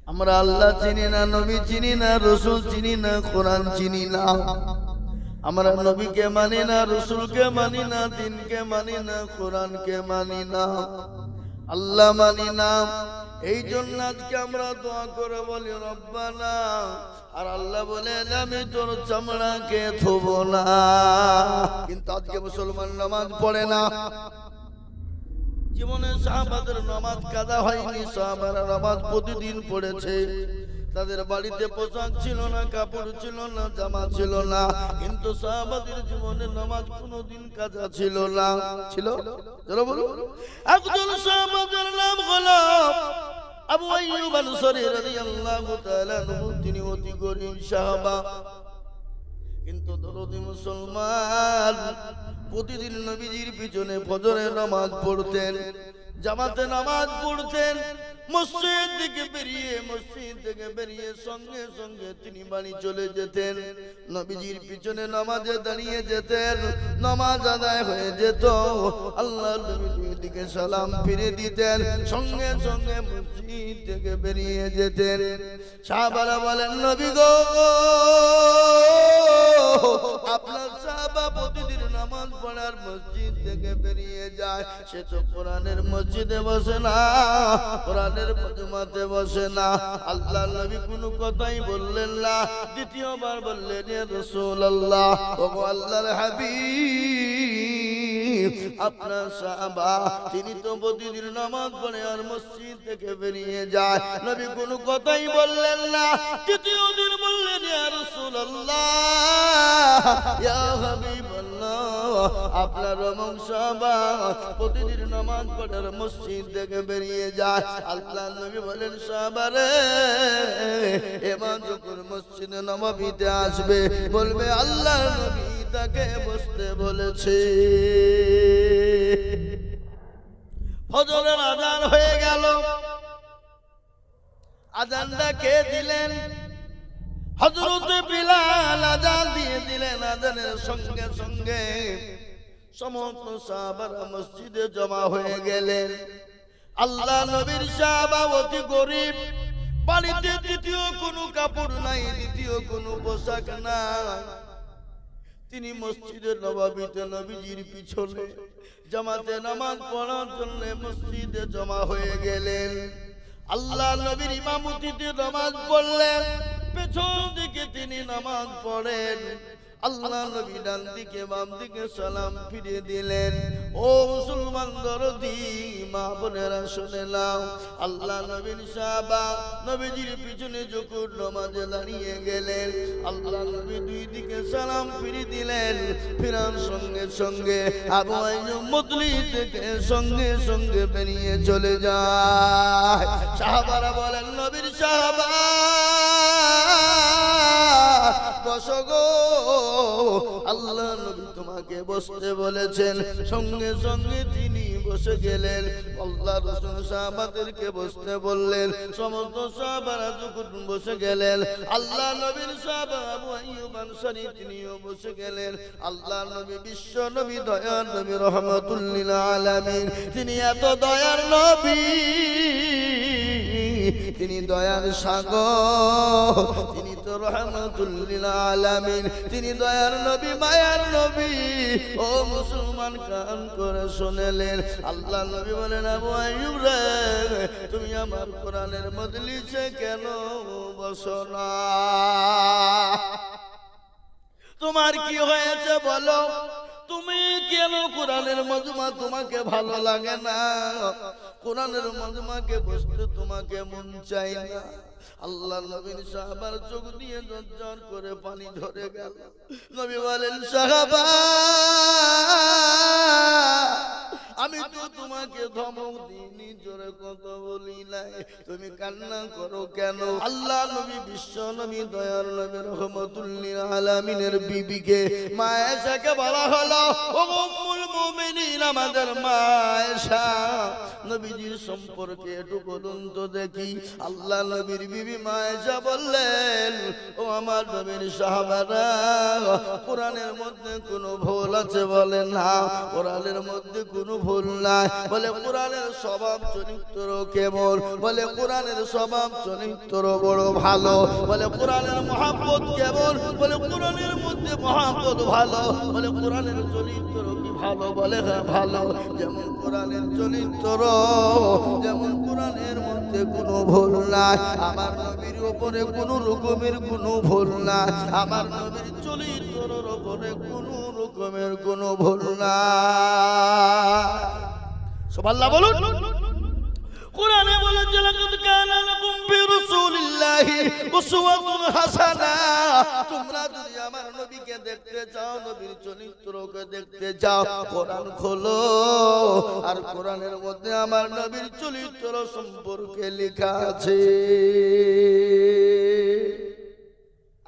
আমরা আল্লাহ চিনি না, নবী চিনি না, রসুল চিনি না, কোরআন চিনি না। আমরা নবীকে মানি না, রসুলকে মানি না, দিনকে মানি না, কোরআনকে মানি না, আল্লাহ মানি না। এই জন্য আজকে আমরা দোয়া করে বলি রব্বানা, আর আল্লাহ বলেন আমি তোর চামড়াকে থুব না। কিন্তু আজকে মুসলমান নামাজ পড়ে না। জীবনে সাহাবাদের নামাজ কাজা হয়নি, সাহাবারা নামাজ প্রতিদিন পড়েছে। তাদের বাড়িতে পোশাক ছিল না, কাপড় ছিল না, জামা ছিল না, কিন্তু সাহাবাদের জীবনে নামাজ কোনোদিন কাজা ছিল না। ছিল? চলো বলো। একজন সাহাবাদের নাম হলো আবু আইয়ুব আনসারী রাদিয়াল্লাহু তাআলা আনহু। তিনি অতি গরীব সাহাবা, কিন্তু দরদি মুসলমান। প্রতিদিন নবীজির পিছনে ফজরের নামাজ পড়তেন, জামাতে নামাজ পড়তেন। মসজিদ থেকে বেরিয়ে সঙ্গে সঙ্গে তিনি বাড়ি চলে যেতেন। নবীজির পিছনে নামাজে দাঁড়িয়ে যেতেন। নামাজ আদায় হয়ে যেত, আল্লাহর নবীর দিকে সালাম ফিরে দিতেন, সঙ্গে সঙ্গে মসজিদ থেকে বেরিয়ে যেতেন। সাহাবারা বলেন নবী গো, আপনার সাহাবা প্রতিদিন নামাজ পড়ার মসজিদ থেকে বেরিয়ে যায়, সে তো কোরআনের মসজিদে বসে না, কোরআনের মজমাতে বসে না। আল্লাহ নবী কোনো কথাই বললেন না। দ্বিতীয়বার বললেন ইয়া রাসূলুল্লাহ, ওগো আল্লাহর হাবিব, আপনার সাহাবা তিনি তো প্রতিদিন নামাজ পড়ে আর মসজিদ থেকে বেরিয়ে যায়। নবী কোনো কথাই বললেন না। তৃতীয় দিন বললেন ইয়া রাসূলুল্লাহ, ইয়া হাবিবাল্লাহ, আপনার সাহাবা প্রতিদিন নামাজ পড়ার মসজিদ থেকে বেরিয়ে যায়। আল্লাহ নবী বলেন সাহাবারে, এবার যখন মসজিদে নববীতে আসবে, বলবে আল্লাহ নবী তাকে বসতে বলেছে। ফজরের আজান হয়ে গেল। আজানটা কে দিলেন? হযরত বিলাল আজান দিয়ে দিলেন। আজানের সঙ্গে সঙ্গে সমস্ত সাহাবারা মসজিদে জমা হয়ে গেলেন। আল্লাহ নবীর সাহাবা অতি গরীব, বাড়িতে দ্বিতীয় কোনো কাপড় নাই, দ্বিতীয় কোনো পোশাক নাই। তিনি মসজিদে নববীতে নবীজির পিছনে জামাতে নামাজ পড়ার জন্য মসজিদে জমা হয়ে গেলেন। আল্লাহ নবীর ইমামতিতে নামাজ পড়লেন, পেছন দিকে তিনি নামাজ পড়েন। আল্লাহ নবী ডান দিকে বাম দিকে সালাম ফিরিয়ে দিলেন। ও মুসলমান দরদি মা বোনেরা শুনে নাও, আল্লাহ নবীর সাহাবা নবীজির পিছনে যখন নামাজে দাঁড়িয়ে গেলেন, আল্লাহ নবী দুই দিকে সালাম ফিরিয়ে দিলেন। ফিরার সঙ্গে সঙ্গে আবু আইয়ুব মজলি থেকে সঙ্গে সঙ্গে বেরিয়ে চলে যায়। সাহাবারা বলেন নবীর সাহাবা বসো গো, আল্লাহ নবী তোমাকে বসতে বলেছেন। সঙ্গে সঙ্গে তিনি বসে গেলেন। আল্লাহ রাসূল সাহাবাদেরকে বসতে বললেন। সমস্ত সাহাবারা যখন বসে গেলেন, আল্লাহ নবীর সাহাবা আবু আইয়ুব আনসারী তিনিও বসে গেলেন। আল্লাহ নবী বিশ্ব নবী, দয়ার নবী, রহমাতুল লিল আলামিন, তিনি এত দয়ার নবী, তিনি দয়ার সাগর, তিনি তো রহমাতুল লিল আলামিন, তিনি দয়ার নবী, মায়ার নবী। ও মুসলমান কান করে শুনেলেন। আল্লাহ নবী বলেন আবু আইয়ুব রে, তুমি আমার কোরআনের মজলিসে কেন বসো না? তোমার কি হয়েছে বলো? তুমি কেন কোরআনের মজমা তোমাকে ভালো লাগে না? কোরআনের মজমাকে বসতে তোমাকে মন চাই না? আল্লাহ নবীর সাহাবার চোখ দিয়ে ঝরঝর করে পানি ঝরে গেল। নবী বলেন সাহাবা, আমি তো তোমাকে ধমক দিইনি, জোরে কথা বলি নাই, তুমি কান্না করো কেন? আল্লাহ নবী বিশ্ব নবী, দয়ার নবী, রহমাতুল লিল আলামিনের বিবিকে মা আয়েশাকে বলা হলো, ও উম্মুল মুমিনিন, আমাদের মা আয়েশা, নবীজির সম্পর্কে একটু বলুন তো দেখি। আল্লাহ নবীর বিবি মা আয়েশা বললেন, ও আমার নবীর সাহাবারা, কোরআনের মধ্যে কোনো ভুল আছে বলেন না, কোরআনের মধ্যে কোনো ভুল নাই। বলে কোরআনের স্বভাব চরিত্র কেমন? বলে কোরআনের স্বভাব চরিত্র বড় ভালো। বলে কোরআনের মহব্বত কেমন? বলে কোরআনের মধ্যে মহব্বত ভালো। বলে কোরআনের চরিত্র কি ভালো? বলে হ্যাঁ ভালো। যেমন কোরআনের চরিত্র, যেমন কোরআনের মধ্যে কোনো ভুল নাই। আমার নবীর উপরে কোনো রকমের কোনো ভুল নাই। আমার নবীর চরিত্রের উপরে কোনো রকমের কোনো ভুল নাই। সুবহানাল্লাহ বলুন। কোরআনে বলেছে লাকাদ কানা লাকুম ফি রাসূলিল্লাহি উসওয়াতুন হাসানাহ। তোমরা যদি আমার নবীকে দেখতে চাও, নবীর চরিত্রকে দেখতে চাও, কোরআন খোলো। আর কোরআনের মধ্যে আমার নবীর চরিত্র সম্পর্কে লেখা আছে।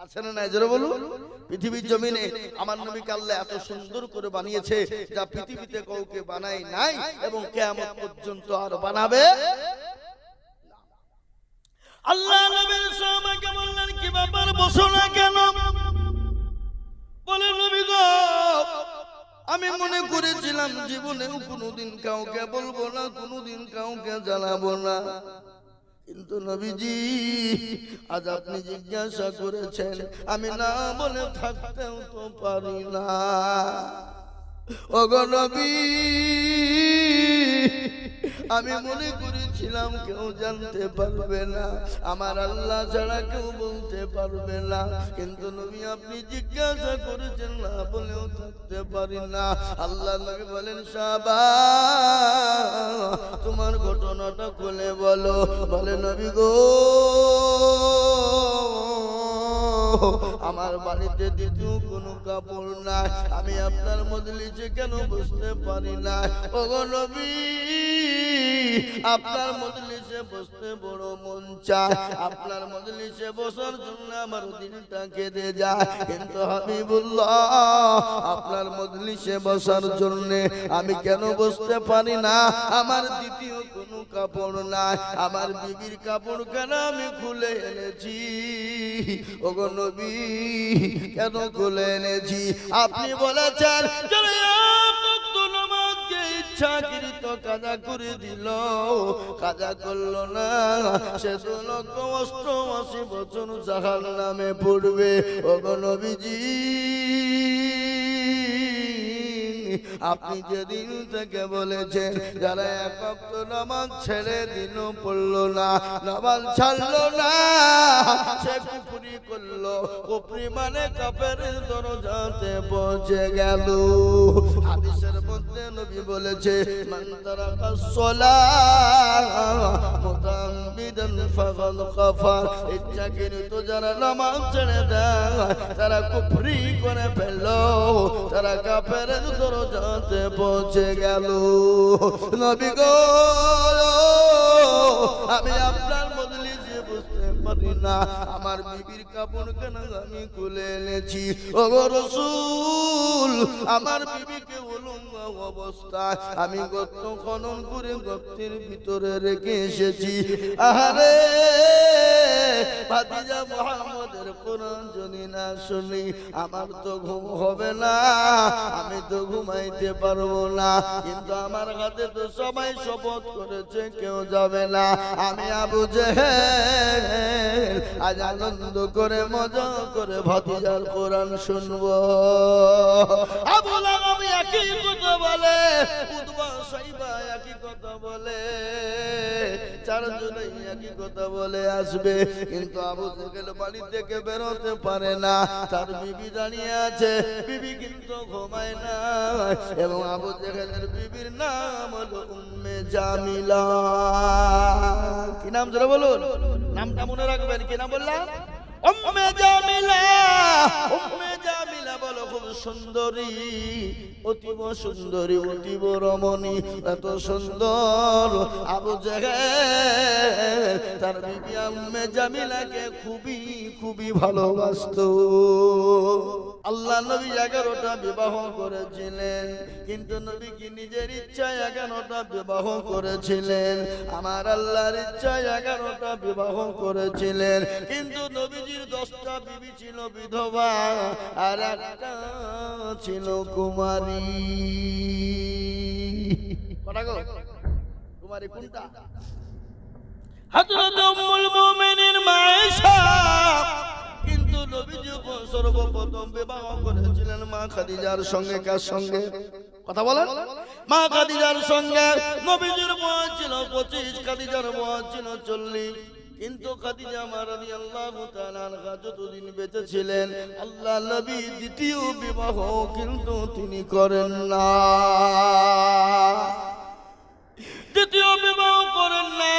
আছে না নাই? জোরে বলুন। পৃথিবীর জমিনে আমার নবীকে আল্লাহ এত সুন্দর করে বানিয়েছে, যা পৃথিবীতে কাউকে বানায় নাই এবং কিয়ামত পর্যন্ত আর বানাবে। আল্লাহ নবীর সাহাবাকে বললেন, কি ব্যাপার বসো না কেন? বলে নবী গো, আমি মনে করেছিলাম জীবনেও কোনোদিন কাউকে বলবো না, কোনোদিন কাউকে জানাবো না। কিন্তু নবীজি আজ আপনি জিজ্ঞাসা করেছেন, আমি না বলে থাকতেও তো পারি না। ওগো নবী, আমি মনে করেছিলাম কেউ জানতে পারবে না, আমার আল্লাহ ছাড়া কেউ বলতে পারবে না। কিন্তু নবী আপনি জিজ্ঞাসা করেছেন, না বলেও থাকতে পারি না। আল্লাহ নবী বলেন, শাবাশ, তোমার ঘটনাটা খুলে বলো। বলে নবী গো, আমার বাড়িতে দ্বিতীয় কোনো কাপড় নাই, আমি আপনার মজলিসে কেন বসতে পারি না? ওগো নবী, আপনার মজলিসে বসতে বড় মন চায়, আপনার মজলিসে বসার জন্য আমার দিনটা কেঁদে যায়। কিন্তু হাবিবুল্লাহ, আপনার মজলিসে বসার জন্য আমি কেন বসতে পারি না? আমার দ্বিতীয় কোনো কাপড় নাই, আমার বিবির কাপড় কেন আমি খুলে এনেছি। ওগো নবী, কেন খুলে এনেছি? আপনি বলেছেন ইচ্ছাকৃত কাজা করে দিল, কাজা করলো না, সে 2,88 বছর জাহান্নামে পড়বে। ওগো নবীজি, আপনি যেদিন থেকে বলেছেন যারা এক ওয়াক্ত নামাজ ছেড়ে দিল, পড়লো না, নামাজ ছাড়লো না, সে কুফরি করলো। কুফরি মানে কাফেরের দরজাতে পৌঁছে গেল। হাদিসের মধ্যে নবী বলেছে, মান তারাকাস সালাহ মুতাআম্মিদান ফাকাদ কাফার। ইচ্ছাকৃত যারা নামাজ ছেড়ে দেয় তারা কুফরি করে ফেলল, তারা কাফেরের দরজাতে পৌঁছে গেল। নবী গো, আমি আপনার মজলিসে বসতে পারি না, আমার বিবির কাপড় কেন আমি খুলে এনেছি। ওগো রাসূল, আমার বিবিকে উলঙ্গ অবস্থায় আমি গর্ত খনন করে গর্তের ভিতরে রেখে এসেছি। আহারে ভাতিজা মুহাম্মদের কোরআন যদি না শুনি আমার তো ঘুম হবে না, আমি তো ঘুমাইতে পারবো না। কিন্তু আমার হাতে তো সবাই শপথ করেছে কেউ যাবে না। আমি আবু জেহেল আজ আনন্দ করে মজা করে ভাতিজার কোরআন শুনবো। আবু লাহাব একই কথা বলে, উতবা সাইবা একই কথা বলে, চারজনেই একই কথা বলে আসবে। কিন্তু আবু জেহেল বাড়ি থেকে বেরোতে পারে না, তার বিবি দাঁড়িয়ে আছে, বিবি কিন্তু ঘুমায় না। এবং আবু জেহেলের বিবির নাম হলো উম্মে জামিলা। কি নাম জোরে বলুন, নামটা মনে রাখবেন। কি নাম বললাম? উম্মে জামিলা। উম্মে জামিলা বলো খুব সুন্দরী, অতীব সুন্দরী, অতীব রমণী, এত সুন্দর। আবু জেহেল তার বিবি উম্মে জামিলাকে খুবই খুবই ভালোবাসতো। আল্লাহ নবী 11টা বিবাহ করেছিলেন, কিন্তু নবী কি নিজের ইচ্ছায় 11টা বিবাহ করেছিলেন? আমার আল্লাহর ইচ্ছায় 11টা বিবাহ করেছিলেন। কিন্তু নবীজির 10টা বিবি ছিল বিধবা, আর একটা ছিল কুমারী। কটা গো তোমার কোনটা? হযরত উম্মুল মুমিনিন মা আয়েশা কিন্তু নবীজি সর্বপ্রথম বিবাহ করেছিলেন মা খাদিজার সঙ্গে। কার সঙ্গে কথা বলেন? মা খাদিজার সঙ্গে। নবীজির বয়স ছিল 25, খাদিজার বয়স ছিল 40। কিন্তু খাদিজা রাদিয়াল্লাহু তাআলা আনহা যতদিন বেঁচে ছিলেন আল্লাহ নবী দ্বিতীয় বিবাহ কিন্তু তিনি করেন না। দ্বিতীয় বিবাহ করেন না।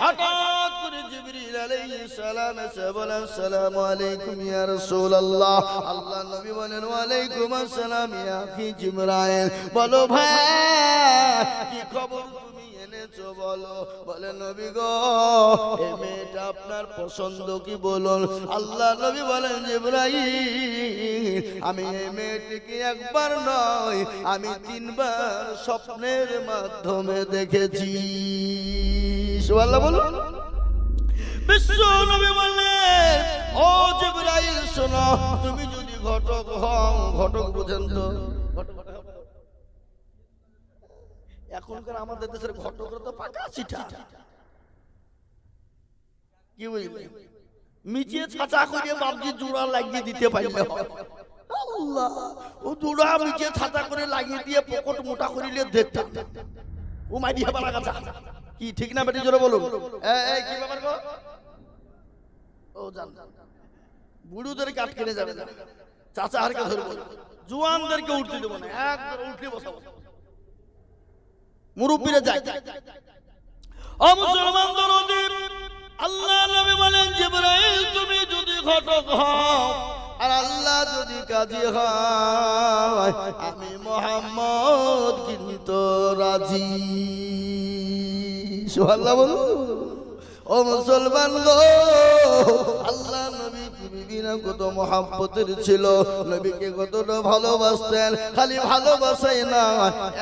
হঠাৎ করে জিবরিল আলাইহিস সালাম এসে বলেন, আসসালামু আলাইকুম ইয়া রাসূলুল্লাহ। আল্লাহ নবী বলেন, ওয়া আলাইকুম আসসালাম ইয়া আখি জিবরাইল। বলো ভাই কি খবর তুমি এনেছো বলো। বলে নবী গো এই মেয়েটা আপনার পছন্দ কি বলুন। আল্লাহ নবী বলেন, জিবরাইল আমি এই মেয়েটিকে একবার নয় আমি 3 বার স্বপ্নের মাধ্যমে দেখেছি। সুবহানাল্লাহ বলুন। বিশ্ব নবী বললেন, ও জিবরাইল শোনো, তুমি যদি ঘটক হও, ঘটক বুঝেন তো এখনকার আমাদের দেশের ঘটকরা তো পাকা চিঠা, কি বুঝলি মিচিয়ে ছাঁচা করে বাবজি জোড়া লাগিয়ে দিতে পারলে আল্লাহ ও জোড়া মিচিয়ে ছাঁচা করে লাগিয়ে দিয়ে পকেট মোটা করিলে দেখতাম ও মাইডিয়া পালা গাছা কি ঠিক না বেটি জোরে বলুন। এই কি ব্যাপার গো? ও জান বুড়োদেরকে আটকে নিয়ে যাবে না, চাচা হারকে ধরবো, জোয়ানদেরকে উঠতে দেবো না, একবার উঠলে বসাবো, মুরব্বীরা যায়। ও মুসলমান দরদি আল্লাহ নবী বলেন, জিবরাইল তুমি যদি ঘটক হও আর আল্লাহ যদি কাজী হয় আমি মুহাম্মদ কিন্তু রাজি। সুবহানাল্লাহ বলুন। ও মুসলমান গো আল্লাহ নবী বিবিরা কত মহব্বতের ছিল, নবীকে কতটা ভালোবাসতেন। খালি ভালোবাসাই না,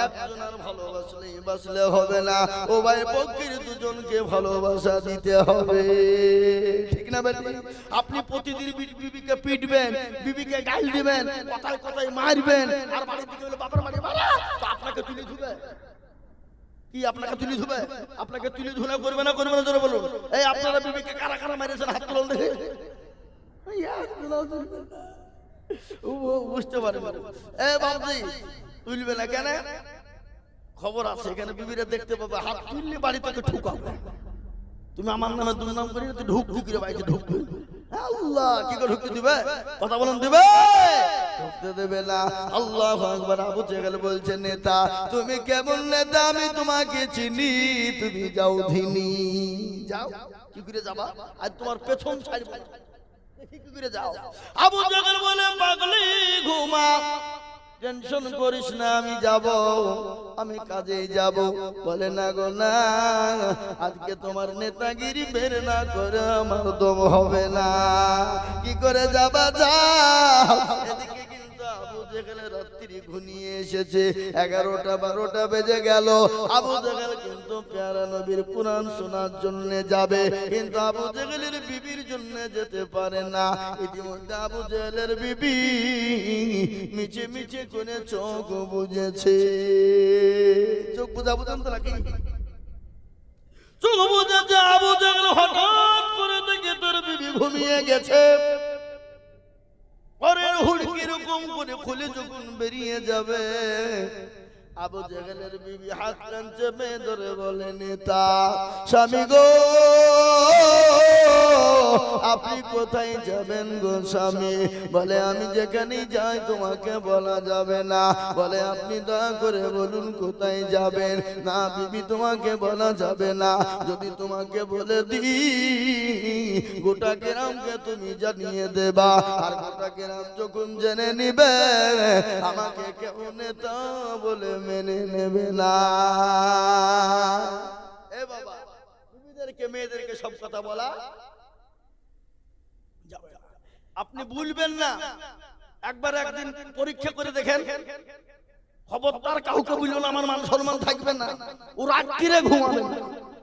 একজনের ভালোবাসলেই বাসলে হবে না, ও ভাই পক্ষের দুজনকে ভালোবাসা দিতে হবে, ঠিক না বেটি? আপনি প্রতিদিন বিবিকে পিটবেন, বিবিকে গাল দিবেন, কথায় কথায় মারবেন, আর বাড়ির দিকে হলে বাবার বাড়ি মারা, তো আপনাকে তুলে ধুবে কি? আপনাকে তুলে ধুবে? আপনাকে তুলে ধুলে করবে না, করবে না জোরে বলুন। এই আপনারা বিবিকে কারা কারা মেরেছেন হাত তুলুন দেখে। বুঝতে পারবেন। এ বাবজি তুলবে না কেন? খবর আছে এখানে বিবিরা দেখতে পাবে, হাত তুললে বাড়ি থেকে ঠুকাবে। তুমি আমার নামে দুর্নাম করি তুই ঢুক ঢুকিয়ে বাড়িতে ঢুকবে। আল্লাহ কি করে ঢুকতে দিবে? কথা বলুন দিবে? ঢুকতে দেবে না। আল্লাহু আকবার। আবু জেহেল বলছে, নেতা তুমি কেমন নেতা আমি তোমাকে চিনি, তুমি যাও ধিনি যাও। কি করে যাবা? আজ তোমার পেছন ছাড়ব, কি করে যাও? আবু জেহেল বলে, পাগলি ঘুমা, টেনশন করিস না, আমি যাব, আমি কাজে যাব। বলে না গো না, আজকে তোমার নেতাগিরি বের না করে আমার দম হবে না। কি করে যাবা? যাও। এদিকে কিন্তু আবু জেহেলের রাত্রি ঘনিয়ে এসেছে, 11টা 12টা বেজে গেল। আবু জেহেল কিন্তু প্যারা নবীর কুরআন শোনার জন্য যাবে, কিন্তু আবু জেহেলের বিবির জন্য যেতে পারে না। ইতিমধ্যে আবু জেহেলের বিবি মিছে মিছে করে চোখ বুঝেছে। চোখ বুঝা বুঝান তো নাকি? চোখ বুঝেছে। আবু জেহেল হঠাৎ করে দেখে তোর বিবি ঘুমিয়ে গেছে। পরের হুড়কি এরকম করে খুলে যখন বেরিয়ে যাবে, আবু জেহেলের বিবি হাত কান চেপে ধরে বলে, নেতা স্বামী গো আপনি কোথায় যাবেন গো স্বামী? বলে আমি যেখানেই যাই তোমাকে বলা যাবে না। বলে আপনি দয়া করে বলুন কোথায় যাবেন? না বিবি তোমাকে বলা যাবে না, যদি তোমাকে বলে দিই গোটা গ্রামকে তুমি জানিয়ে দেবা, আর গোটা গ্রাম যখন জেনে নিবে আমাকে কেউ নেতা বলে মেনে নেবে না। এ বাবা বিবিদেরকে মেয়েদেরকে সব কথা বলা যাবে না। আপনি ভুলবেন না, একবার একদিন পরীক্ষা করে দেখেন, খবরদার কাউকে বলবেন না, আমার মান সম্মান থাকবে না। ও রাত্রিরে ঘুমাবে না,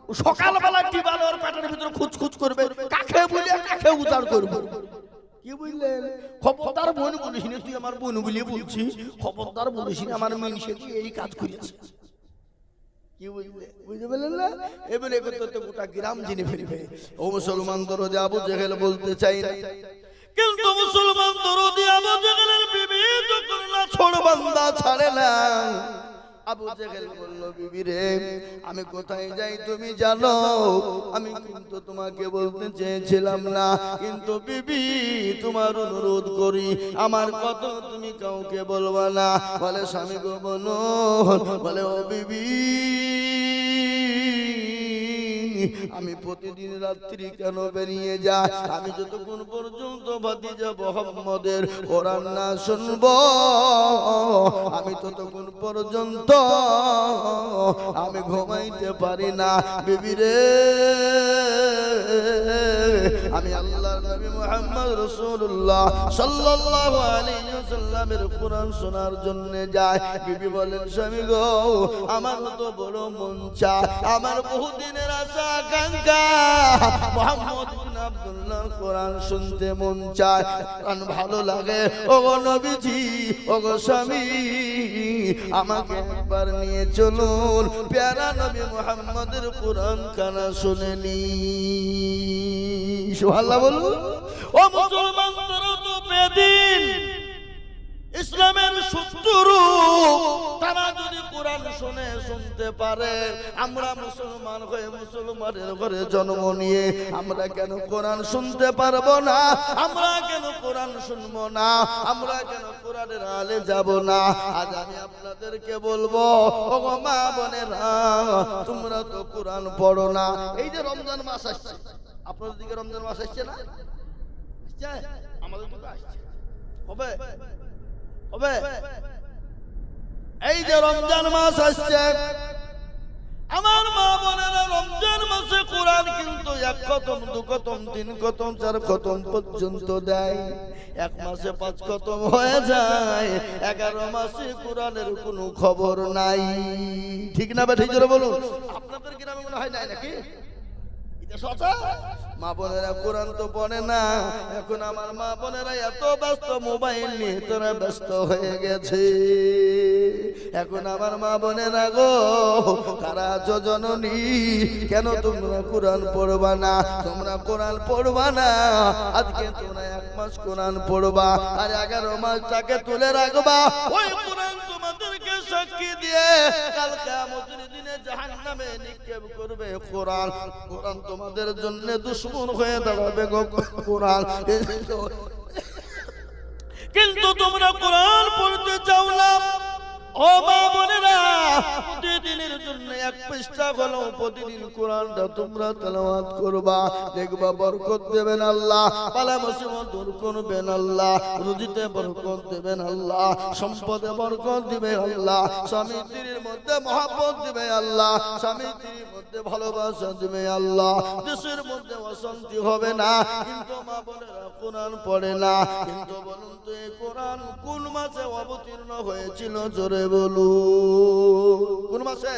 ও সকালবেলা টিবালো আর পেটের ভিতরে খুঁজখুঁজ করবে, কাকে বলে কাকে উজাড় করবে। কি বুঝলেন? খবরদার বোন বলিস না, তুই আমার বোন বলে বলছিস, খবরদার বলিস না আমার মেয়ে সে এই কাজ করেছে। কি বুঝলে? বুঝতে পারলেন না? এবারে তো গোটা গ্রাম জেনে ফেলবে। ও মুসলমান দরজে আবু জেহেল বলতে চাই না, কিন্তু মুসলমান দরদি আবু জেহেলের বিবি যখন না ছোট বান্দা ছাড়ে না। আবু জেহেল বলল, বিবি রে, আমি কোথায় যাই তুমি জানো? আমি কিন্তু তোমাকে বলতে চেয়েছিলাম না, কিন্তু বিবি তোমার অনুরোধ করি, আমার কথা তুমি কাউকে বলবা না। বলে, স্বামী গো বলো। বলে, ও বিবি, আমি প্রতিদিন রাত্রি কেন বেরিয়ে যাই? আমি যতক্ষণ পর্যন্ত ভাতিজা মুহাম্মদের কোরআন না শুনবো, আমি ততক্ষণ পর্যন্ত আমি ঘুমাইতে পারি না। বিবি রে, আমি আল্লাহর নবী মুহাম্মদ রাসূলুল্লাহ সাল্লাল্লাহু আলাইহি ওয়াসাল্লামের কোরআন শোনার জন্য যাই। বিবি বলেন, স্বামী গো, আমার তো বড় মন চায়, আমার বহুদিনের আশা আকাঙ্ক্ষা মুহাম্মদ ইবনে আব্দুল্লাহর কোরআন শুনতে মন চায়, কোরআন ভালো লাগে। ওগো নবীজি, ওগো স্বামী, আমাকে একবার নিয়ে চলুন, প্যারা নবী মুহাম্মদের কোরআন কানা শুনেনি। সুবহানাল্লাহ বলুন। ও মুসলমান তারা তো বেদিন, ইসলামের শত্রু। তারা যদি কোরআন শুনতে পারে, আমরা মুসলমান হয়ে মুসলমানের ঘরে জন্ম নিয়ে আমরা কেন কোরআন শুনতে পারবো না? আমরা কেন কোরআন শুনবো না? আমরা কেন কোরআনের আলে যাব না? আজ আমি আপনাদেরকে বলবো, ও মা বোনেরা, তোমরা তো কোরআন পড়ো না। এই যে রমজান মাস আসছে, আপনাদের দিকে রমজান মাস আসছে না? আসছে? আমাদের দিকে আসছে। হবে হবে। এই যে রমজান মাস আসছে, আমার মা বোনেরা, রমজান মাসে কোরআন কিন্তু এক খতম, দু খতম, তিন খতম, চার খতম পর্যন্ত দেয়। এক মাসে 5 খতম হয়ে যায়, 11 মাসে কোরআনের কোনো খবর নাই। ঠিক না বা ঠিক জোরে বলুন। আপনাদের গ্রামে মনে হয় নাই নাকি? এটা সচা। মা বোনেরা কোরআন তো পড়ে না। এখন আমার মা বোনেরা এত ব্যস্ত, মোবাইল নিয়ে তোরা ব্যস্ত হয়ে গেছে। এখন আমার মা বোনেরা গো, কারা আছো জননী, কেন তোমরা কোরআন পড়বা না? তোমরা কোরআন পড়বা না, আজকে তোমরা 1 মাস কোরআন পড়বা, আর 11 মাসটাকে তুলে রাখবা। ওই কোরআন তোমাদেরকে সাক্ষী দিয়ে কাল কিয়ামতের দিনে জাহান্নামে নিক্ষেপ করবে কোরআন। কোরআন তোমাদের জন্য দুশমন হয়ে দাঁড়াবে গো কোরআন। কিন্তু তোমরা কোরআন পড়তে চাও না। ও মা বোনেরা, প্রতিদিনের জন্য 1 পৃষ্ঠা হলেও প্রতিদিন কোরআনটা তোমরা তেলাওয়াত করবা, দেখবা বরকত দেবেন আল্লাহ, বালা মুসিবত দূর করবেন আল্লাহ, রুজিতে বরকত দেবেন আল্লাহ, সম্পদে বরকত দিবে আল্লাহ, স্বামী স্ত্রীর মধ্যে মহব্বত দিবে আল্লাহ, স্বামী স্ত্রীর মধ্যে ভালোবাসা দিবে আল্লাহ, দেশের মধ্যে অশান্তি হবে না। কিন্তু মা বোনেরা কোরআন পড়ে না। কিন্তু বলুন তো, এই কোরআন কোন মাসে অবতীর্ণ হয়েছিল? জোরে বলু, কোন মাসে?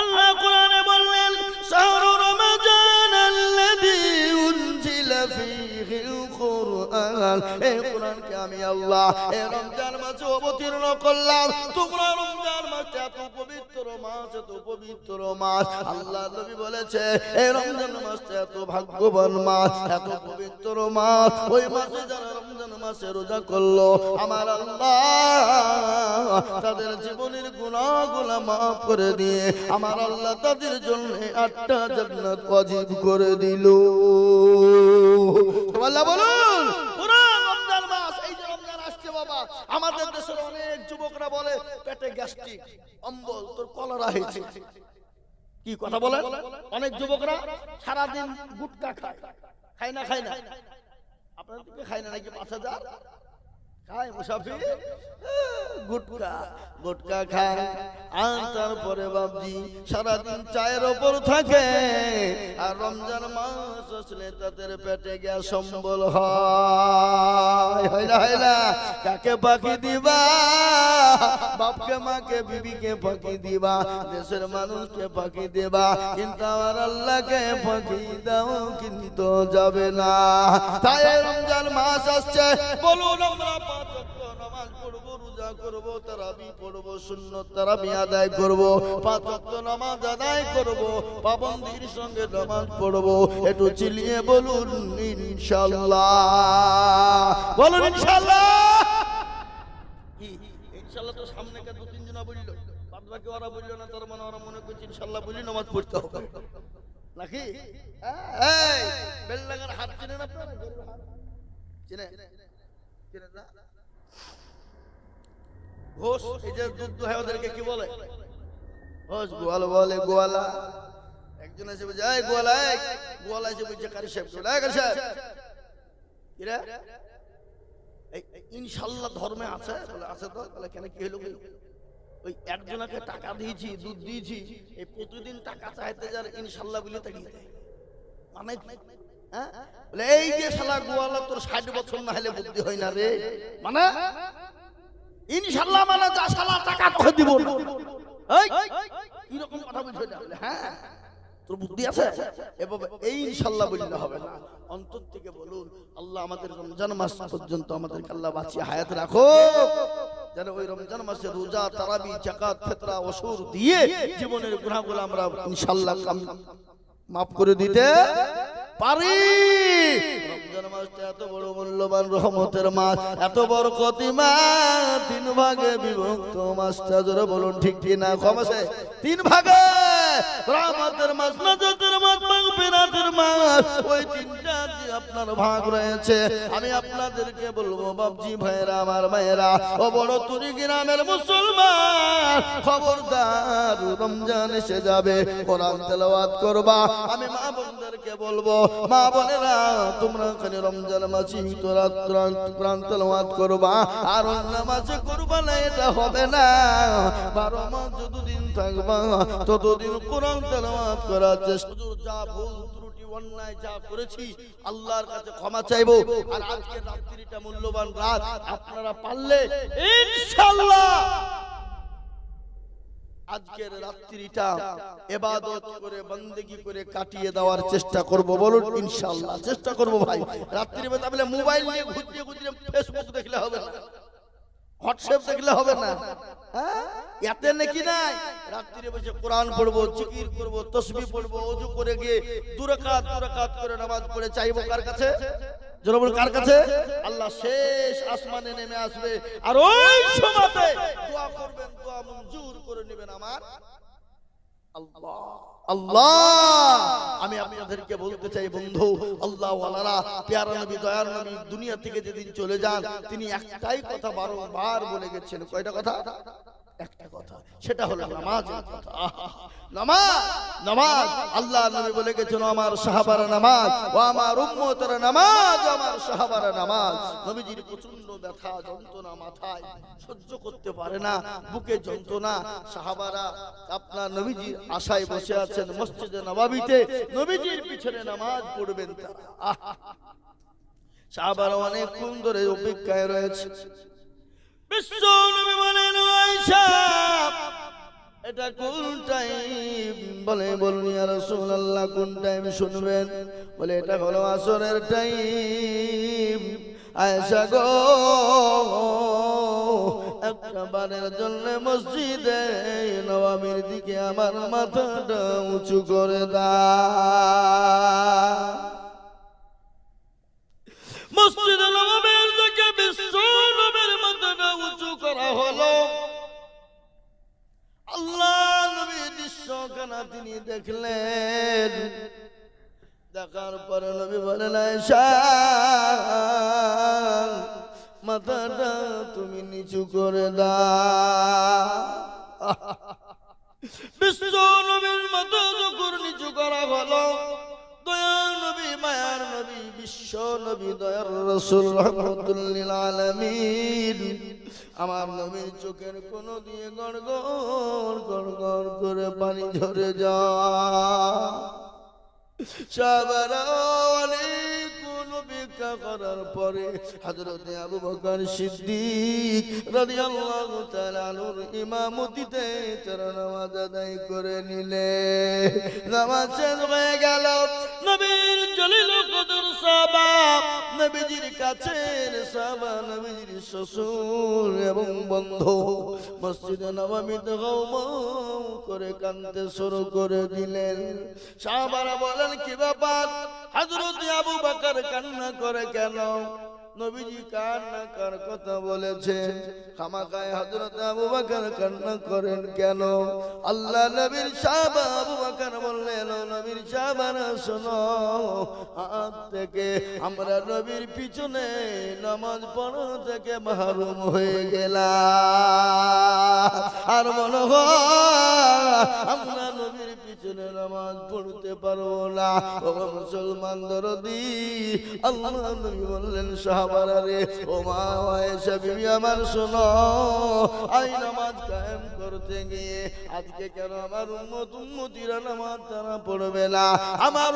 আল্লাহ কোরআনে বললেন, শাহরু রমাজান আল্লাযী উনজিলা ফীহিল কুরআন। এই কোরআনকে আমি আল্লাহ এই রমজান মাসে অবতীর্ণ করলাম। তোমরা রমজান মাসটা এত পবিত্র মাস, এত পবিত্র মাস। আল্লাহ নবী বলেছে, এই রমজান মাসটা এত ভাগ্যবান মাস, এত পবিত্র মাস। ওই মাসে যারা রমজান মাসে রোজা করলো, আমার আল্লাহ তাদের জীবনের গুনাহগুলো মাফ করে দিয়ে আমার আল্লাহ তাদের জন্য 8টা জান্নাত ওয়াজিব করে দিল। আল্লাহ বলুন, কোরআন রমজান মাস। এই যে রমজান আসছে বাবা, আমাদের দেশের অনেক যুবকরা বলে পেটে গ্যাস্ট্রিক, অম্বল, তোর কলেরা হয়েছে। কি কথা বলেন? অনেক যুবকরা সারাদিন গুটকা খায়। খায় না? খায় না? আপনাদের দিকে খায় না নাকি? 5000 খায় মুসাফির, গুটকা গুটকা খায়। আর তারপরে বাবজি সারাদিন চায়ের ওপর থাকে। আর রমজান মাস আসলে তাদের পেটে গ্যাস সম্বল হয় না? হয় না? কাকে ফাঁকি দিবা? বাপকে, মাকে, বিবিকে ফাঁকি দিবা, দেশের মানুষকে ফাঁকি দিবা, কিন্তু আমার আল্লাহকে ফাঁকি দাও কিন্তু যাবে না। তাই রমজান মাস আসছে, বলুন আমরা 5 ওয়াক্ত নামাজ পড়বো, রোজা করবো, তারা তারাবি পড়বো, সুন্নত তারাবি আদায় করব, 5 ওয়াক্ত নামাজ আদায় করব, পাবন্দির সঙ্গে নামাজ পড়বো। একটু চিল্লিয়ে বলুন ইনশাআল্লাহ, বলুন ইনশাআল্লাহ। কি ইনশাআল্লাহ তো সামনে কে 2-3 জন বললো, বাদ বাকি ওরা বললো না, তার মানে ওরা মনে করছে ইনশাআল্লাহ বলি নামাজ পড়তে হবে নাকি? এই বেলডাঙ্গার হাত চিনেন আপনারা? চিনে চিনে না? ঘোষ, এই যে দুধ দুহাই ওদেরকে কি বলে? ঘোষ গোয়াল বলে, গোয়ালা। একজন এসে বলছে এই গোয়ালা, এই গোয়ালা এসে বলছে কারি সাহেব, এই কারি সাহেব কি রে, এই ইনশাআল্লাহ ধর্মে আছে? বলে আছে তো। বলে কেন, কি হলো? ওই একজনকে টাকা দিয়েছি, দুধ দিয়েছি, এই প্রতিদিন টাকা চাইতে যার ইনশাআল্লাহ বলে তাড়িয়ে দেয়। মানে হ্যাঁ, বলে এই যে শালা গোয়ালা, তোর 60 বছর না হলে বুদ্ধি হয় না রে। মানে ইনশাআল্লাহ মানে যা শালা টাকা তোকে দিব না। এই কি রকম কথা বলছ এটা? বলে হ্যাঁ, তোর বুদ্ধি আছে এভাবে এই ইনশাআল্লাহ বললে হবে না। অন্তর থেকে বলুন আল্লাহ আমাদের রমজান মাস পর্যন্ত আমাদেরকে আল্লাহ বাঁচিয়ে হায়াত রাখো, যেন ওই রমজান মাসে রোজা, তারাবি, যাকাত, ফিতরা, ওসুর দিয়ে জীবনের গুনাহগুলো আমরা ইনশাআল্লাহ মাফ করে দিতে পারি। রমজান মাসটা এত বড় মূল্যবান রহমতের মাস, এত বরকতি মাস, 3 ভাগে বিভক্ত মাসটা। জোরে বলুন ঠিক কি না? ক্ষমাসে 3 ভাগে, রহমতের মাস, নাজাতের মাস, মাগফিরাতের মাস, ওই 3টা যে আপনার ভাগ রয়েছে। আমি আপনাদেরকে বলবো বাপজি ভাইরা, আমার মায়েরা, ও বড় তুরি গ্রামের মুসলমান, খবরদার রমজান এসে যাবে, কোরআন তেলাওয়াত করবা। আমি মা বোনদেরকে বলবো, মা বোনেরা তোমরা খালি রমজান মাসে তোরা কোরআন তেলাওয়াত করবা, আর অন্য মাসে করবা না, এটা হবে না। 12 মাস যতদিন থাকবা ততদিন কোরআন তেলাওয়াত করার চেষ্টা। যা ভুল ত্রুটি অন্যায় যা করেছি আল্লাহর কাছে ক্ষমা চাইবো। আর আজকের রাত্রিটা মূল্যবান রাত, আপনারা পারলে ইনশাআল্লাহ আজকের রাত্রিটা ইবাদত করে, বندگی করে কাটিয়ে দেওয়ার চেষ্টা করব। বলুন ইনশাআল্লাহ, চেষ্টা করব ভাই। রাত্রিবেলা তাহলে মোবাইল নিয়ে ঘুরতে ঘুরতে ফেসবুক দেখলে হবে না, হোয়াটসঅ্যাপ দেখলে হবে না, হ্যাঁ? এতে নাকি নাই। রাত্রিরে বসে কোরআন পড়বো, জিকির করব, তাসবিহ পড়বো, ওযু করে গিয়ে 2 রাকাত করে নামাজ পড়ে চাইবো কার কাছে? জোরে বলুন কার কাছে? আল্লাহ শেষ আসমানে নেমে আসবে, আর ওই সময়তে দোয়া করবেন, দোয়া মঞ্জুর করে নেবেন আমার আল্লাহ। আল্লাহ, আমি আপনাদেরকে বলতে চাই বন্ধু, আল্লাহ ওয়ালারা, প্যারা নবী, দয়ার নবী দুনিয়া থেকে যেদিন চলে যান, তিনি একটাই কথা বারবার বলে গেছেন। কয়টা কথা? একটা কথা, সেটা হলো নামাজের কথা। নামাজ, নামাজ। আল্লাহ নবী বলে গেছেন আমার সাহাবারা নামাজ, ও আমার উম্মতের নামাজ, আমার সাহাবারা নামাজ। নবীজির প্রচন্ড ব্যথা যন্ত্রণা, মাথায় সহ্য করতে পারে না, বুকে যন্ত্রণা। সাহাবারা আপনার নবীজির আশায় বসে আছেন মসজিদে নববীতে, নবীজির পিছনে নামাজ পড়বেন তারা। সাহাবারা অনেকক্ষণ ধরে অপেক্ষায় রয়েছে। বিশ্ব নবী বলেন, আয়েশা এটা কোন টাইম? বলে বলুন ইয়া রাসূলুল্লাহ, কোন টাইম শুনবেন? বলে এটা হলো আসরের টাইম। আয়েশা গো, একটা বারের জন্য মসজিদে নববীর দিকে আমার মাথাটা উঁচু করে দাও। মসজিদে নববীর দিকে বিশ্ব নবীর মাথাটা উঁচু করা হলো। আল্লাহ নবী দৃশ্যখানা তিনি দেখলেন। দেখার পরে নবী বলেন, আয়েশা মাথাটা তুমি নিচু করে দাও। বিশ্ব নবীর মাথা যখন নিচু করা হলো, দয়ার নবী, মায়ার নবী, বিশ্ব নবী, দয়ার রাসূল রাহমাতুল লিল আলামিন, আমার নবীর চোখের কোন দিয়ে গড়গড় গড়গড় করে পানি ঝরে যায়। সাহাবারা অনেকক্ষণ অপেক্ষা করার পরে হযরত আবু বকর সিদ্দিক রাদিয়াল্লাহু তাআলা আনহুর ইমামতিতে তারা নামাজ আদায় করে নিলেন। নামাজ শেষ হয়ে গেল। নবীর জলিল কদর সাহাবা নবীজির কাছের সাহাবা, নবীজির শ্বশুর এবং বন্ধু মসজিদে নববীতে গাওমাও করে কাঁদতে শুরু করে দিলেন। সাহাবারা বলেন, কি ব্যাপার হযরত আবু বকর কান্না করে কেন? নবীজি কান্না কার কথা বলেছেন, খামাখায় হযরত আবু বকর কান্না করেন কেন? আল্লাহ নবীর সাহাবা আবু বকর বললেন, নবীর সাহাবারা শোনো, আজ থেকে আমরা নবীর পিছনে নামাজ পড়া থেকে মাহরুম হয়ে গেলাম। আর মনে হয় আমরা নবীর পিছনে নামাজ পড়তে পারবো না। ও মুসলমান দরদি, আল্লাহ নবী বললেন, সাহাবারা রে, ও মা আয়েশা বিবি আমার শোনো, এই নামাজ কায়েম করতে গিয়ে আজকে কেন আমার উম্মতিরা নামাজ তারা পড়বে না? আমার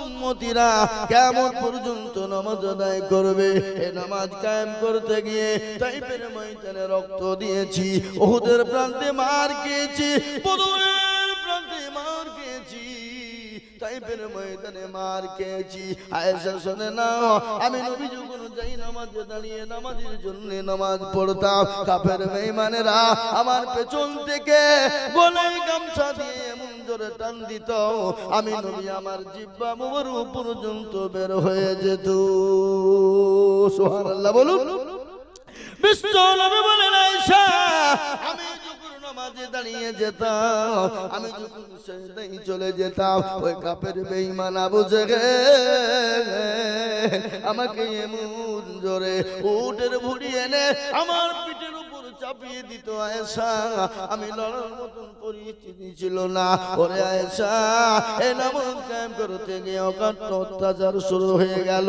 উম্মতিরা কিয়ামত পর্যন্ত নামাজ আদায় করবে। এই নামাজ কায়েম করতে গিয়ে তাইফের ময়দানে রক্ত দিয়েছি, উহুদের প্রান্তে মার খেয়েছি, বদরের প্রান্তে মার খেয়েছি, তাইফের ময়দানে মার খেয়েছি। আয়েশা শোনে না, আমি নবী যখন যাই নামাজে দাঁড়িয়ে নামাজের জন্য নামাজ পড়তাম, কাফের বেঈমানেরা আমার পেছন থেকে গলায় গামছা দিয়ে এমন জোরে টান দিত, আমি নবী আমার জিহ্বা মোবারক পর্যন্ত বের হয়ে যেত। সুবহানাল্লাহ বলুন। বিশ্ব নবী বলেন, আয়েশা, আমি যখন নামাজে দাঁড়িয়ে যেতাম, আমি যখন সেজদায় চলে যেতাম, ওই কাফের বেঈমান আবু জেহেল আমাকে এমন জোরে উটের ভুঁড়ি এনে আমার পিঠের উপর চাপিয়ে দিত। আয়েশা, আমি লড়ার মতন পরিস্থিতি ছিল না। ওরে আয়েশা, এই নামাজ কায়েম করতে গিয়ে অকাট্য অত্যাচার শুরু হয়ে গেল।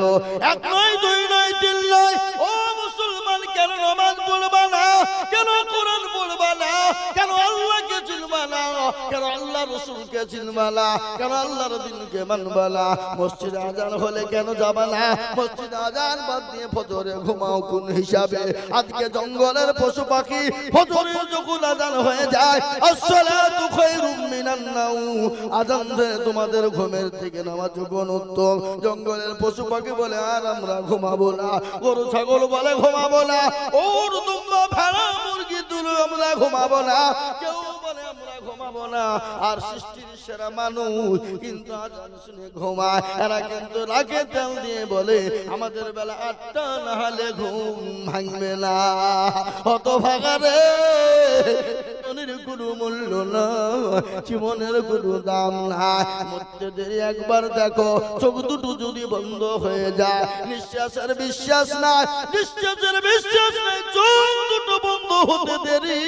এক নয়, দুই নয়, তিন নয়। ও মুসলমান, কেন নামাজ পড়বা না? কেন কোরআন পড়বা না? কেন আল্লাহকে চিনবা না? কেন আল্লাহ রাসূলকে চিনবা না? কেন আল্লাহর দ্বীনকে মানবা না? মসজিদে আযান হলে কেন যাবা না? মসজিদে আযান বাদ দিয়ে ফজরে ঘুমাও কোন হিসাবে? আজকে জঙ্গলের পশু পাখি ফজরে যখন আযান হয়ে যায়, আসসালাতু খায়রুম মিনান নাওম, আযান দিয়ে তোমাদের ঘুমের থেকে নামাজ যখন উত্তম। জঙ্গলের পশু পাখি বলে, আর আমরা ঘুমাবো না। গরু ছাগল বলে ঘুমাবো না। ওর দুম্বা ভেড়া মুরগি তুলো আমরা ঘুমাবো না। কেউ বলে আমরা ঘুমাবো না। আর সৃষ্টির সেরা মানুষ কিন্তু আযান শুনে ঘুমায়। এরা কিন্তু রাগে তেল দিয়ে বলে, আমাদের বেলা 8টা না হলে ঘুম ভাঙবে না। হতভাগা রে, জীবনের কোনো মূল্য না, জীবনের কোনো দাম নাই। মরতে দেরি একবার দেখো, চোখ দুটো যদি বন্ধ হয়ে যায়, নিঃশ্বাসের বিশ্বাস নাই, নিঃশ্বাসের বিশ্বাস নাই, চোখ দুটো বন্ধ হতে দেরি।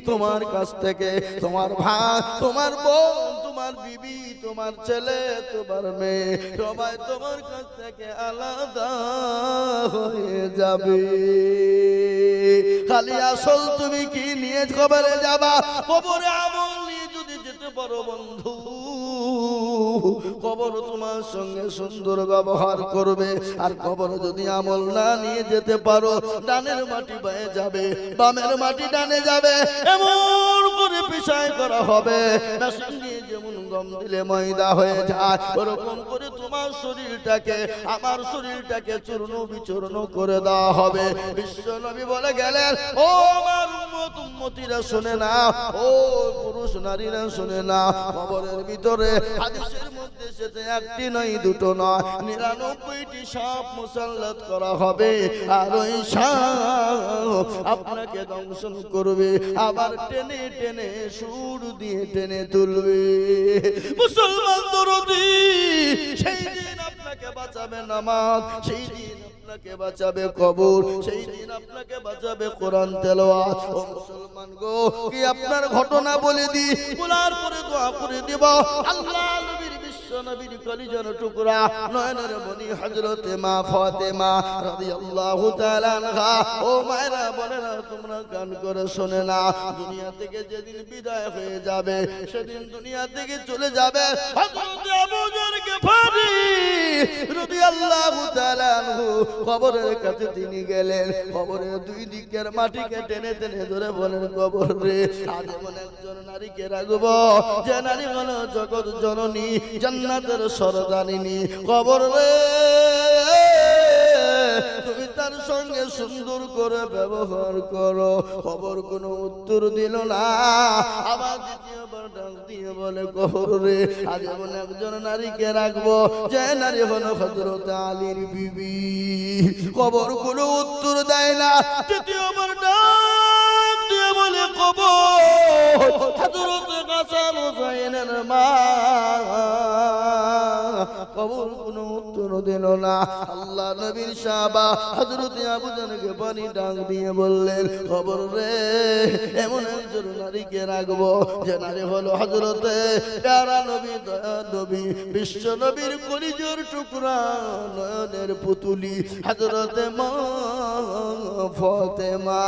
তোমার কাছ থেকে তোমার ভাই, তোমার বোন, তোমার বিবি, তোমার ছেলে, তোমার মেয়ে সবাই তোমার কাছ থেকে আলাদা হয়ে যাবে। খালি আসল তুমি কি নিয়ে কবরে যাবা? কবরে আমল নিয়ে যদি যেতে পারো বন্ধু, কবর তোমার সঙ্গে সুন্দর ব্যবহার করবে। আর কবর যদি আমল না নিয়ে যেতে পারো, ডানের মাটি বায়ে যাবে, বামের মাটি ডানে যাবে, এমন করে পিছায় করা হবে। মেশিন দিয়ে যেমন গম দিলে ময়দা হয়ে যায়, ওরকম করে তোমার শরীরটাকে, আমার শরীরটাকে চূর্ণ বিচূর্ণ করে দেওয়া হবে। বিশ্ব নবী বলে গেলেন, ও আমার উম্মতিরা শুনে না, ও পুরুষ নারীরা শুনে না, কবরের ভিতরে হাদিসের মধ্যে সেটা একটি নয়, দুটো নয়, 99টি সাপ মুসাল্লাত করা হবে। আর ওই সাপ আপনাকে দংশন করবে, আবার টেনে টেনে সুর দিয়ে টেনে তুলবে। মুসলমান দরদি, সেই দিন আপনাকে বাঁচাবে নামাজ, সেই দিন আপনাকে বাঁচাবে কবর, সেই দিন আপনাকে বাঁচাবে কোরআন তেলাওয়াত। ও মুসলমান গো, কি আপনার ঘটনা বলে দি, বলার পরে দোয়া করে দেব। আল্লাহ নবীর, বিশ্ব নবীর কলিজার টুকরা, নয়নের মনি হযরতে মা ফাতেমা রাদিয়াল্লাহু তাআলা আনহা। ও মায়েরা, বোনেরা, তোমরা কান করে শোনে না, দুনিয়া থেকে যেদিন বিদায় হয়ে যাবে, সেদিন দুনিয়া থেকে চলে যাবে হযরত আবু যর গফারি রাদিয়াল্লাহু তাআলা আনহু। কবরের কাছে তিনি গেলেন, কবরের দুই দিকের মাটিকে টেনে টেনে ধরে বলেন, কবর রে, আজ এমন একজন নারীকে রাখবো, যে নারী হলো জগৎ জননী, জান্নাতের সরদারিনী। কবর রে, সঙ্গে সুন্দর করে ব্যবহার করো। খবর কোনো উত্তর দিল না। আবার দ্বিতীয়বার ডাক দিয়ে বলে কবর রে, আজ এমন একজন নারীকে রাখবো যে নারী হলো হযরত আলীর বিবি। কবর কোনো উত্তর দেয় না। তৃতীয়বার ডাক দিয়ে বলে কবর হযরত হাসান হুসাইনের মা। কবর কোনো উত্তর দিল না। আল্লাহ নবীর সাহাবা হযরত আবু জারকে পানি ডাক দিয়ে বললেন খবর রে, এমন একজন নারীকে রাখবো যে নারী হলো হযরতে প্যারা নবী, দয়া নবী, বিশ্ব নবীর কলিজার টুকরা, নয়নের পুতুলি হযরতে মা ফাতেমা।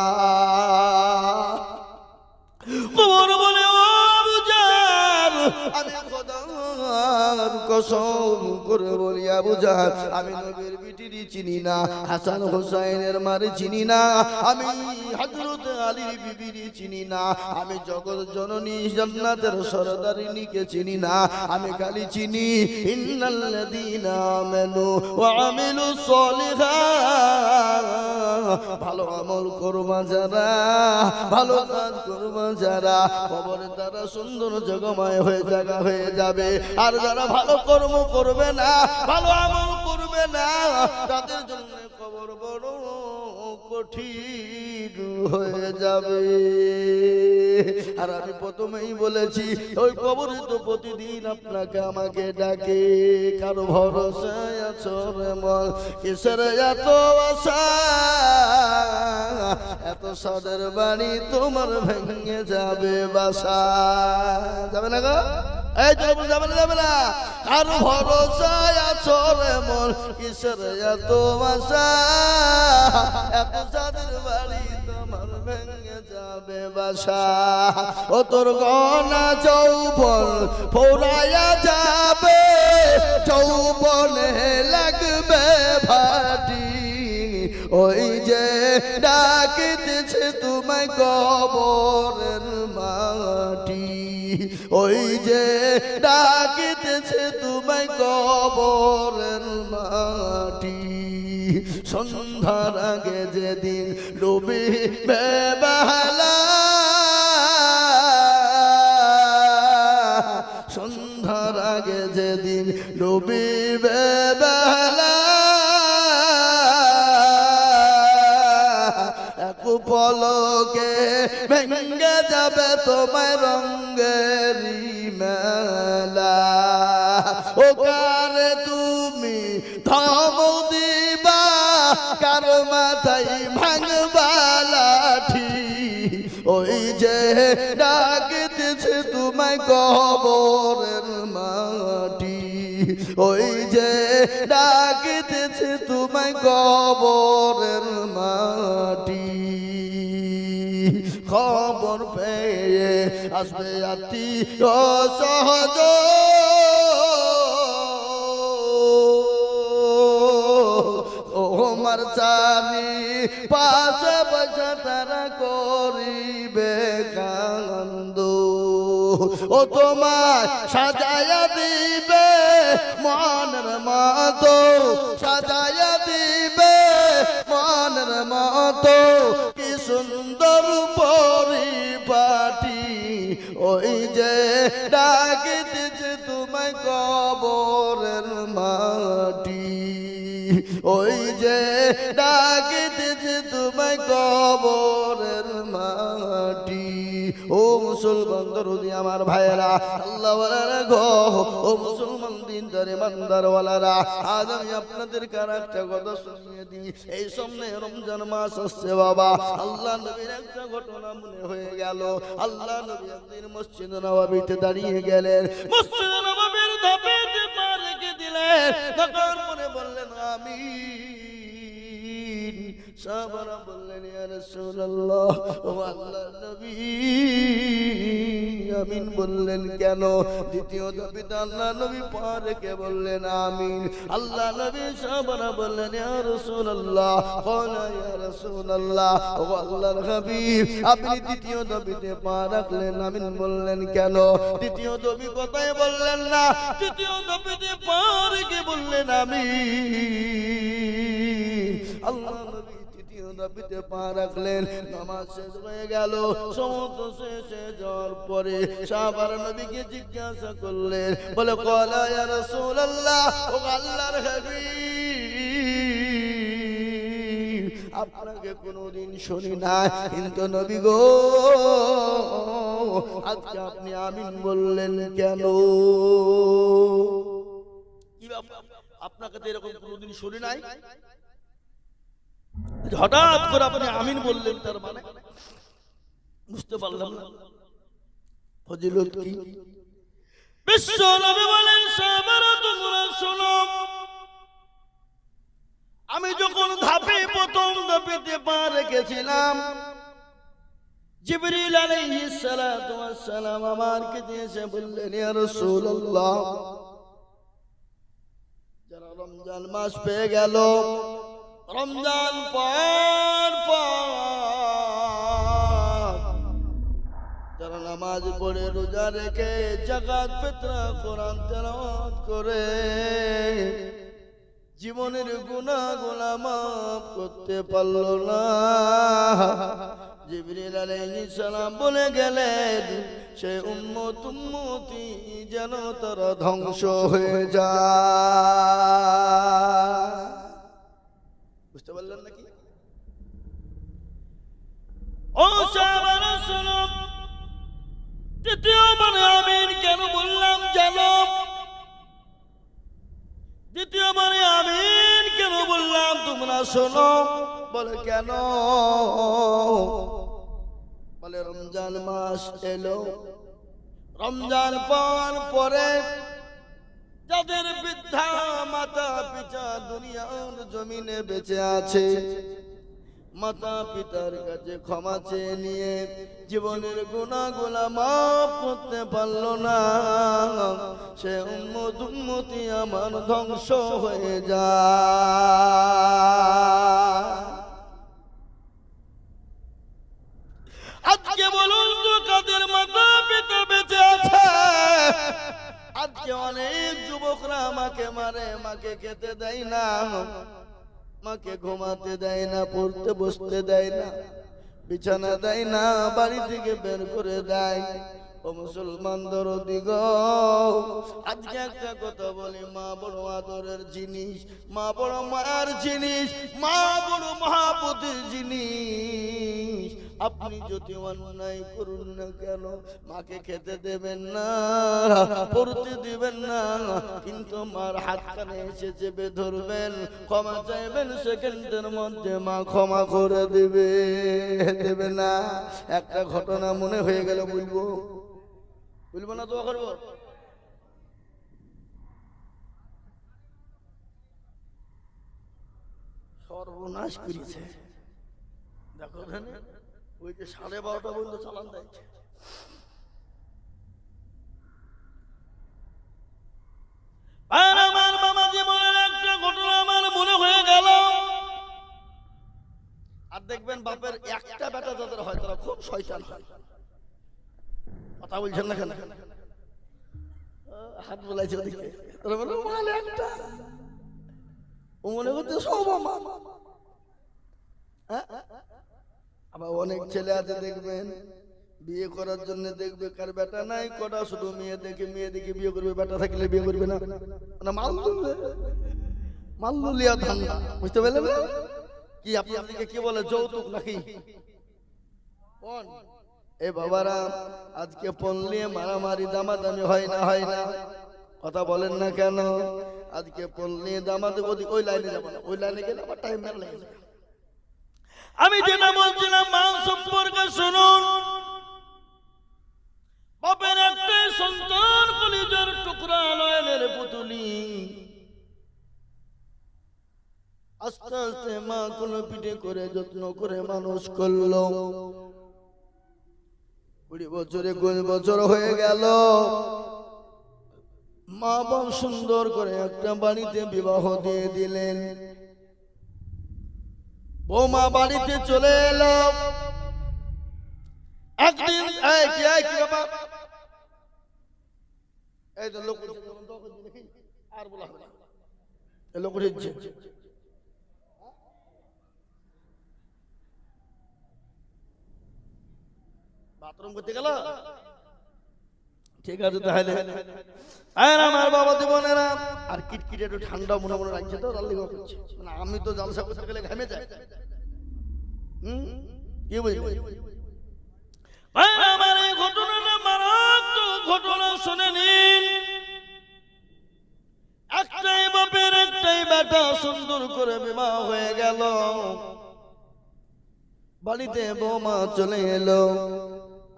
কবর বলে ও আবু জার, আমি খোদার কসম করে বলি আবু জার, আমি নবীর বিটিরি চিনি না, হাসান হুসাইনের মারে চিনি না, আমি হযরত আলীর বিবিরি চিনি না, আমি জগৎ জননী জান্নাতের সরদারিনীকে চিনি না, আমি খালি চিনি ইন্নাল্লাযীনা আমানু ওয়া আমিলুস সলিহাত। ভালো আমল করবা যারা, ভালো কাজ করবা যারা, কবরের দ্বারা সুন্দর জগময় হয়ে জায়গা হয়ে যাবে। আর যারা ভালো কর্ম করবে না, ভালো আমল করবে না, তাদের জন্য কবর বড় কঠিন হয়ে যাবে। আর আমি প্রথমেই বলেছি ওই কবরে তো প্রতিদিন আপনাকে আমাকে ডাকে। কারো ভরসায় আছো রে মন, কিসের এত আশা, এত সাদের বাড়ি তোমার ভেঙে যাবে বাসা। যাবে না গো, এই যাবে যাবে না, যাবে না। কারো ভরসায় আছো রে মন, কিসের এত আশা, এত সাদের বাড়ি তোমার ভেঙে যাবে বাসা। ও তোর গনা যৌবন ফোরায়া যাবে, যৌবনে লাগবে ভাটি, ওই যে ডাকিতেছে তোমায় কবরের মাটি, ওই যে ডাকিতেছে তোমায় কবরের মাটি। সন্ধ্যার আগে যেদিন ডুবিবে বেলা, সন্ধ্যার আগে যেদিন ডুবিবে বেলা, এক পলকে ভেঙে যাবে তোমায় রঙ্গেরি মেলা। ও কারে তুমি ধমক দিবা, কার মাথায় ভাঙবা লাঠি, ওই যে ডাকিতেছে তোমায় কবরের মাটি, ওই যে ডাকিতেছে তোমায় কবরের মাটি। খবর পেয়ে আসবে আত্মীয় সহজ, ওমার চারি পাশে বসে তারা করিবে কান্দ, ও তোমায় সাজায়া দিবে মনের মতো, সাজায়া দিবে মনের মতো, কি সুন্দর পরিপাটি, ওই যে ডাকিতেছে তোমায় কবরের মাটি, ওই যে ডাকিতেছে তোমায় কবরের মাটি। ও মুসলমান দরদি আমার ভাইয়েরা, আল্লাহ ওয়ালারা গো, ও মুসলমান দিনদার ইমানদার ওয়ালারা, আজ আমি আপনাদেরকে আর একটা কথা শুনিয়ে দিই। এই সামনে রমজান মাস আসছে বাবা, আল্লাহ নবীর একটা ঘটনা মনে হয়ে গেল। আল্লাহ নবী একদিন মসজিদ নববীতে দাঁড়িয়ে গেলেন, মসজিদ নববীর ধাপেতে পা রেখে দিলেন, তখন মনে বললেন আমিন। সাহাবারা বললেন ইয়া রাসূলুল্লাহ, ও আল্লাহর নবী আমিন বললেন কেন? দ্বিতীয় দাবিতে আল্লাহ নবী পা রেখে বললেন আমিন। আল্লাহ নবী সাহাবারা বললেন ইয়া রাসূলুল্লাহ, ক্বালা ইয়া রাসূলুল্লাহ, ও আল্লাহর হাবিব আপনি দ্বিতীয় দাবিতে পা রাখলেন, আমিন বললেন কেন? দ্বিতীয় দাবি কথাই বললেন না, তৃতীয় দাবিতে পা রেখে বললেন আমিন। আল্লাহ নবী পা রাখলেন, নামাজ শেষ হয়ে গেল। সমস্ত শেষে যাওয়ার পরে সাহাবারা নবীকে জিজ্ঞাসা করলেন, বলে ক্বালা ইয়া রাসূলুল্লাহ, ও আল্লাহর হাবিব, আপনাকে কোনদিন শুনি না, কিন্তু নবী গো আজকে আপনি আমিন বললেন কেন? কি ব্যাপার? আপনাকে তো এরকম কোনোদিন শুনি নাই, হঠাৎ করে আপনি আমিন বললেন, তার মানে বুঝতে পারলাম না ফজিলত কি? বিশ্ব নবী বলেন, সাহাবারা তোমরা শোনো, আমি যখন ধাপে প্রথম ধাপেতে পা রেখেছিলাম, জিবরিল আলাইহিস সালাতু ওয়াস সালাম আমার কাছে এসে বললেন, ইয়া রাসূলুল্লাহ, যারা রমজান মাস পেয়ে গেল, রমজান পর যারা নামাজ পড়ে, রোজা রেখে, যাকাত ফিতরা, কোরআন তেলাওয়াত করে জীবনের গুনাহগুলো মাফ করতে পারল না, জিবরিল আলাইহিস সালাম বলে গেলেন, সে উম্মতি যেন তারা ধ্বংস হয়ে যায়। বুঝতে পারলেন নাকি? ও সাহাবারা শোনো, দ্বিতীয়বার আমিন কেন বললাম জানো? দ্বিতীয়বারে আমিন কেন বললাম তোমরা শোনো। বলে কেন? বলে রমজান মাস এলো, রমজান পাওয়ার পরে যাদের বৃদ্ধা মাতা পিতা দুনিয়ার জমিনে বেঁচে আছে, মাতা পিতার কাছে ক্ষমা চেয়ে নিয়ে জীবনের গুনাহগুলো মাফ করতে পারলো না, সে উম্মতি আমার ধ্বংস হয়ে যায়। আজকে বলুন তো কাদের মাতা পিতা বেঁচে আছে? আজকে অনেক যুবকরা আমাকে মারে, মাকে খেতে দেয় না, মাকে ঘুমাতে দেয় না, পড়তে বসতে দেয় না, বিছানা দেয় না, বাড়ি থেকে বের করে দেয়। ও মুসলমান দরদি গো, আজকে একটা কথা বলি, মা বড় আদরের জিনিস, মা বড় মায়ার জিনিস, মা বড় মহাপতির জিনিস। আপনি যদি অন্যায় করুন না কেন, মাকে খেতে দেবেন না, পড়তে দিবেন না, কিন্তু মার হাত কানে এসে চেপে ধরবেন, ক্ষমা চাইবেন, সেকেন্ডের মধ্যে মা ক্ষমা করে দেবে না। একটা ঘটনা মনে হয়ে গেল, বলবো না? দোয়া করবো। সর্বনাশ করেছে, দেখো ওই যে 12:30 পর্যন্ত চালান দিচ্ছে। আর আমার বাবা জীবনের একটা ঘটনা আমার মনে হয়ে গেল। আর দেখবেন বাপের একটা বেটা যাদের হয় তারা খুব শয়তান হয়। কথা বলছেন না কেন? হাত বলাইছে ওদিকে, তারা বলে মাল একটা, ও মনে করতে সব আমার। আবার অনেক ছেলে আছে দেখবেন, বিয়ে করার জন্য দেখবে কার বেটা নাই, কটা শুধু মেয়ে দেখে বিয়ে করবে, বেটা থাকলে বিয়ে করবে না, মাল্লু লিয়া ধান্দা। বুঝতে পারলেন না? কি আপনাদেরকে কি বলে, যৌতুক নাকি? এ বাবারা, আজকে পড়লে মারামারি দামাদামি হয় না? কথা বলেন না কেন? আজকে পড়লে দামাদামি, ওই লাইনে যাবো না, ওই লাইনে গেলে আবার টাইম লেগে যাবে। আমি যেটা বলছিলাম, মা সম্পর্কে শুনুন। বাপের একটা সন্তান কলিজার টুকরা, নয়নের পুতুলি, আস্তে আস্তে মা কোলে পিঠে করে যত্ন করে মানুষ করলো। 20 বছরে 21 বছর হয়ে গেল, মা বাপ সুন্দর করে একটা বাড়িতে বিবাহ দিয়ে দিলেন। বৌমা বাড়িতে চলে এলো। একদিন কি বাবা, এই তো লোক আর বলা হবে না, লোক বাথরুম করতে গেল? ঠিক আছে তাহলে। আর আমার বাবা জীবনেরা আর কিটকিটে একটু ঠান্ডা মনে মনে রাখছে তো, তার লেগে করছে। মানে আমি তো জালসা করতে গেলে ঘামে যাই। কি বুঝলি? আমার এই ঘটনাটা মারাত্মক ঘটনা, শুনে নিন। একটাই বাপের একটাই বেটা, সুন্দর করে বিবাহ হয়ে গেল। বাড়িতে বৌমা চলে এলো,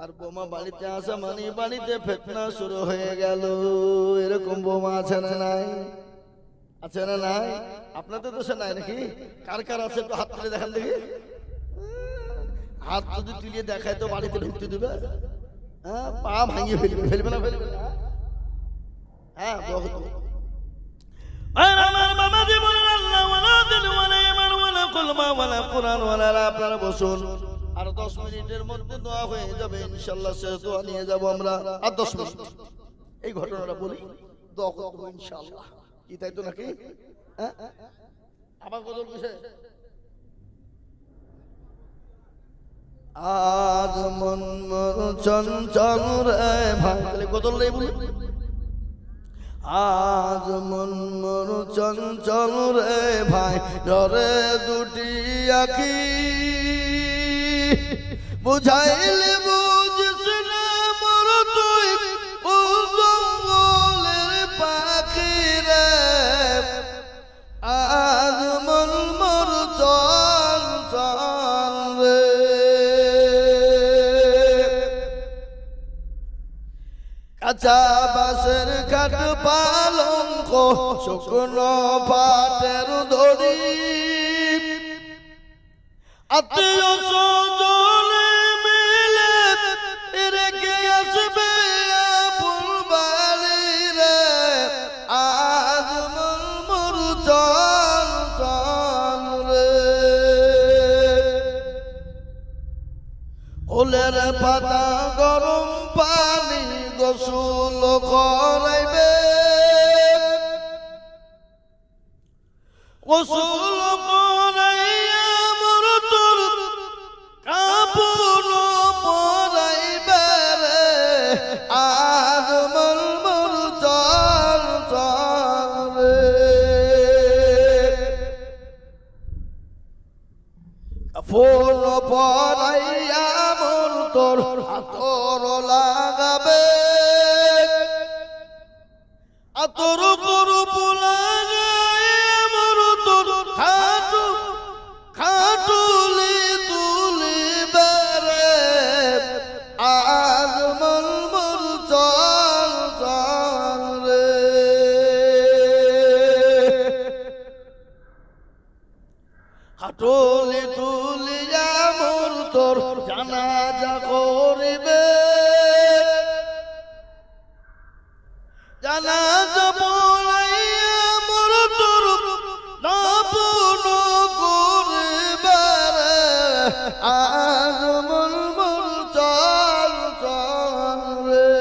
আর বৌমা বাড়িতে আসা মানে বাড়িতে ফেতনা শুরু হয়ে গেল। এরকম বৌমা আছে না নাই? আছে না নাই? আপনাদের দেশে নাই নাকি? কার কার আছে একটু হাত তুলে দেখান দেখি। হাত যদি তুলিয়ে দেখায় তো বাড়িতে ঢুকতে দেবে? হ্যাঁ, পা ভাঙিয়ে ফেলবে। ফেলবে না? ফেলবে না? হ্যাঁ, বহুত। আর আমার বাবা জীবনের আল্লাহ ওয়ালা দিন ওয়ালা ইমান ওয়ালা কুলমা ওয়ালা কুরআন ওয়ালা। আপনারা বসুন, আর 10 মিনিটের মধ্যে দোয়া হয়ে যাবে ইনশাআল্লাহ। শেষ দোয়া নিয়ে যাব আমরা। আর 10 মিনিট এই ঘটনাটা বলি, দোয়া করব ইনশাআল্লাহ। কি তাই তো নাকি? হ্যাঁ, আবার বদল কিসে? আজ মন মোর চঞ্চল রে ভাই, তাহলে গজল রে বলি। আজ মন মোর চঞ্চল রে ভাই, ডরে দুটি আখি, বুঝাইলে বুঝিস না মোর তুই জঙ্গলের পাখি রে। আজ মন মোর চঞ্চল রে। কাঁচা বাঁশের কাঠ পালঙ্ক, শুকনো পাটের দড়ি, আত্মীয় স্বজনে মিলে রেখে আসবে আপন বাড়ি রে। আজ মন মোর চঞ্চল রে। ওলের পাতা গরম পানি গোসল করাইবে, গোসল করাইয়া মোর তোর কাপড় পরাইবে রে। আজ মন মোর চঞ্চল রে। ফোন পরাইয়া মোর তোর আতর লাগাবে, আতর করুপ লাগাইয়া মোর তোর খাটু খাটুলি তুলিবে রে। আজ মন মোর চঞ্চল রে। খাটুলি তুলিয়া মোর তোর জানাজা করিবে, জানাজা পড়াইয়া মোর তোর দাফন করিবে রে। আজ মন মোর চঞ্চল রে।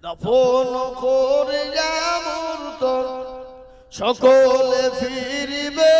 দাফন করিয়া মোর তোর সকলে ফিরিবে,